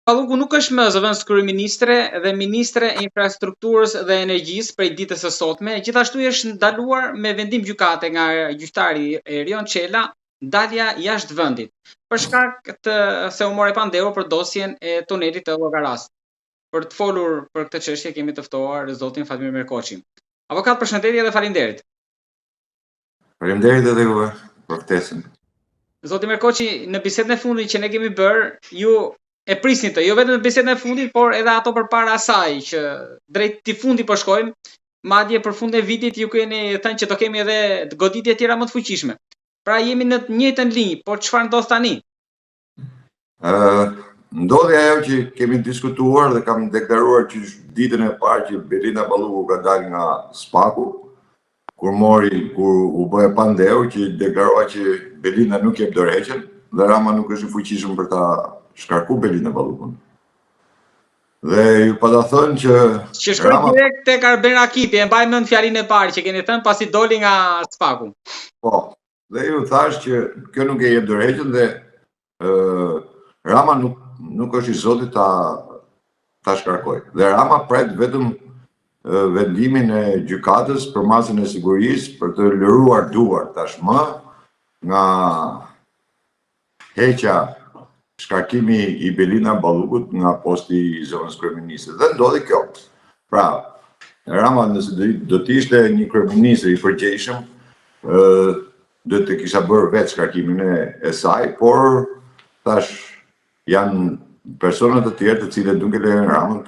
Palluku nuk është më zëvendës kryeministre dhe ministre e infrastrukturës dhe energjisë prej ditës së sotme, gjithashtu është ndaluar me vendim gjykate nga gjyqtari Erion Çela dalja jashtë vendit, për shkak se u mori pandehur për dosjen e tunelit të Llogaras. Për të folur për këtë çështje kemi të ftuar zotin Fatmir Merkoçi. Avokat, përshëndetje dhe faleminderit. Faleminderit edhe juve për ftesën. Zoti Merkoçi, në bisedën e fundit që ne kemi bërë, ju e prisni të, jo vetëm në bisedën e fundit, por edhe ato përpara asaj, që drejt t'i fundi po shkojmë, madje për fund e vitit ju keni thënë që do kemi edhe goditje tjera më të fuqishme. Pra jemi në të njëjtën linjë, por çfarë ndodh tani? Ndodhi ajo që kemi diskutuar dhe kam deklaruar që ditën e parë që Belinda Balluku ka dalë nga Spaku, kur u bëhe pandehur, që deklarova që Belinda nuk jep dorëheqjen dhe Rama nuk është i fuqishëm për ta shkarku Belinda Ballukun. Dhe ju pata thënë që shkoi direkt tek Arben Rakipi, e mbaj mend fjalinë e parë që keni thënë pasi doli nga Spaku. Po, dhe ju thash që kjo nuk e jep dorëheqjen dhe Rama nuk është i zotit ta shkarkoj. Dhe Rama pret vetëm vendimin e gjykatës për masën e sigurisë për të lëruar duar tashmë nga heqja shkarkimi i Belinda Ballukut nga posti i zonës kryeministre. Dhe ndodhi kjo. Pra, Rama nëse do të ishte një kryeministër i përgjegjshëm, do të kisha bërë vetë shkarkimin e saj, por tash janë persona të tjerë të cilët nuk e lejojnë Ramën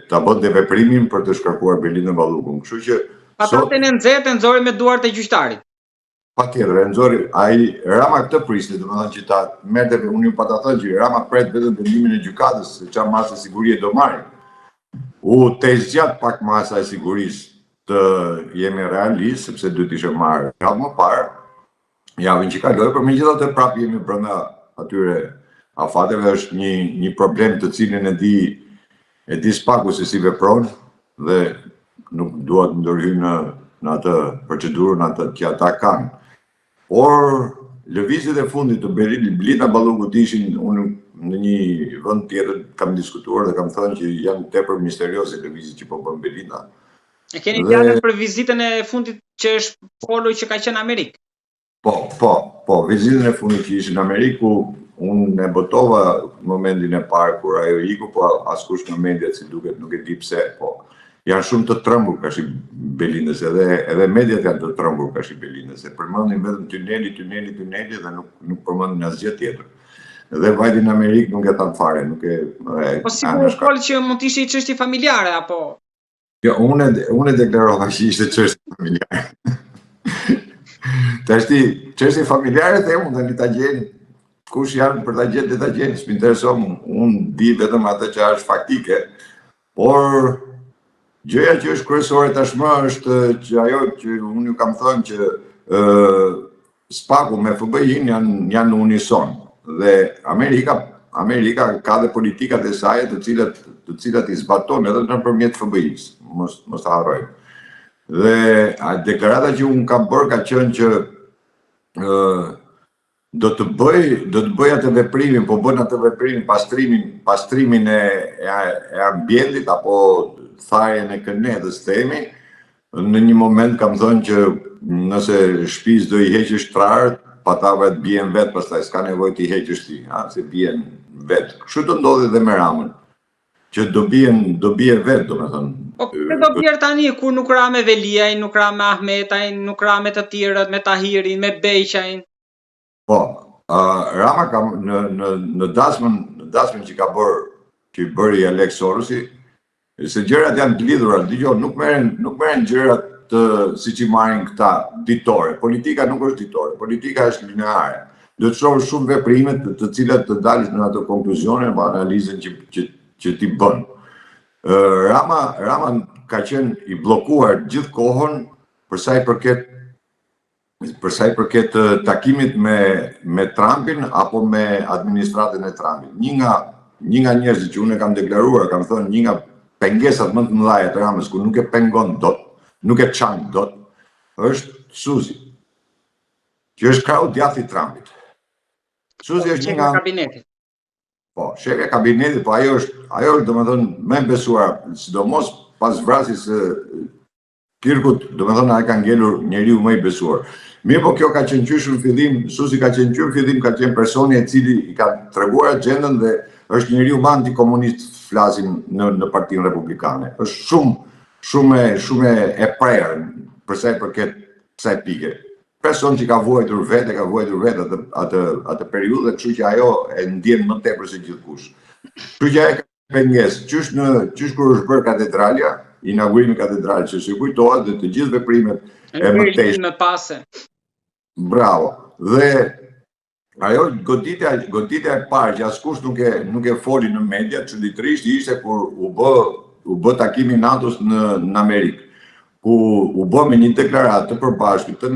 ta bënte veprimin për të shkarkuar Belinda Ballukun. Kështu që patatën e nxori me duart e gjyqtarit. Patjetër, e nxori Rama këtë priste, domethënë që ta merrte, unë ju pata thënë që Rama pret vetëm vendimin e gjykatës se çfarë masë sigurie do marrin. U zgjat pak masa e sigurisë të jemi realistë, sepse duhet ishe marrë javë më parë, javën që kaloi, por megjithatë prapë jemi brenda atyre afateve, është një problem të cilin e di Spaku se si vepron dhe nuk duhet ndërhyjë në atë procedurën atë që ata kanë. Por lëvizjet e fundit të Belinda Ballukut ishin, unë në një vend tjetër kam diskutuar dhe kam thënë që janë tepër misterioze lëvizjet që po bën Belinda. E keni fjalën për vizitën e fundit që është folur që ka qenë në Amerikë? Po, vizitën e fundit që ishte në Amerikë, unë e botova momentin e parë kur ajo iku, po askush në mediat si duket nuk e di pse, po janë shumë të trembur ka shi Belindës, edhe mediat janë të trembur ka shi Belindës, se përmendin vetëm tuneli dhe nuk përmendin asgjë tjetër. Dhe vajti në Amerikë nuk e thanë fare, nuk e... Po sigur folë që mund të ishte çështje familjare, apo? Jo, unë e deklarova që ishte çështje familjare. Tashti, çështje familjare të mund të ta gjeni, kush janë për ta gjetë ta gjeni, s'më intereson, unë di vetëm atë që është faktike, por gjëja që është kryesore tashmë është që ajo që unë ju kam thënë që Spaku me FBI-n janë në unison dhe Amerika ka dhe politikat e saj të cilat i zbaton edhe nëpërmjet FBI-s, mos ta harrojmë. Dhe deklarata që unë kam bërë ka qenë që do të bëj atë veprimin, po bën atë veprimin, pastrimin e ambientit apo tharjen e kënedës themi, në një moment kam thënë që nëse shtëpisë do i heqësh trarët, patavat bien vetë, pastaj s'ka nevojë t'i heqësh ti, se bien vetë. Kështu do ndodhi edhe me Ramën, që do bie vetë, domethënë. Po pse do bjerë tani kur nuk ra me Veliajin, nuk ra me Ahmetajin, nuk ra me të tjerët, me Tahirin, me Beqajin? Po, Rama ka në dasmën që i bëri Alex Sorosi, se gjërat janë të lidhura, dëgjoj, nuk merren gjërat siç i marrin këta ditore. Politika nuk është ditore, politika është lineare. Do të shohësh shumë veprime të cilat të dalin në ato konkluzione apo analizën që ti bën. Rama ka qenë i bllokuar gjithë kohën për sa i përket takimit me Trumpin apo me administratën e Trumpit. Një nga njerëzit që unë e kam deklaruar, kam thënë një nga pengesat më të mëdha të Ramës, ku nuk e pengon dot, nuk e çan dot, është Suzi, që është krau djathi i Trumpit. Suzi është një nga Po, shefja e kabinetit, po ajo është domethënë më e besuar, sidomos pas vrasjes së Kirkut, domethënë ai ka ngelur njeriu më i besuar. Mirë, po kjo ka qenë qysh në fillim, Susi ka qenë qysh në fillim, ka qenë personi i cili i ka treguar agjendën dhe është njeriu më antikomunist, flasim në Partinë Republikane. Është shumë e prerë për sa i përket kësaj pike. Person që ka vuajtur vetë atë periudhë, kështu që ajo e ndjen më tepër se gjithkush. Kështu që ai ka pengesë, qysh kur është bërë katedralja, inaugurimi i katedralës, që si kujtohet dhe të gjithë veprimet e mëtejshme. Më pase. Bravo. Dhe ajo goditja e parë që askush nuk e foli në media, çuditërisht ishte kur u bë takimi NATO-s në Amerikë, ku u bë me një deklaratë të përbashkët të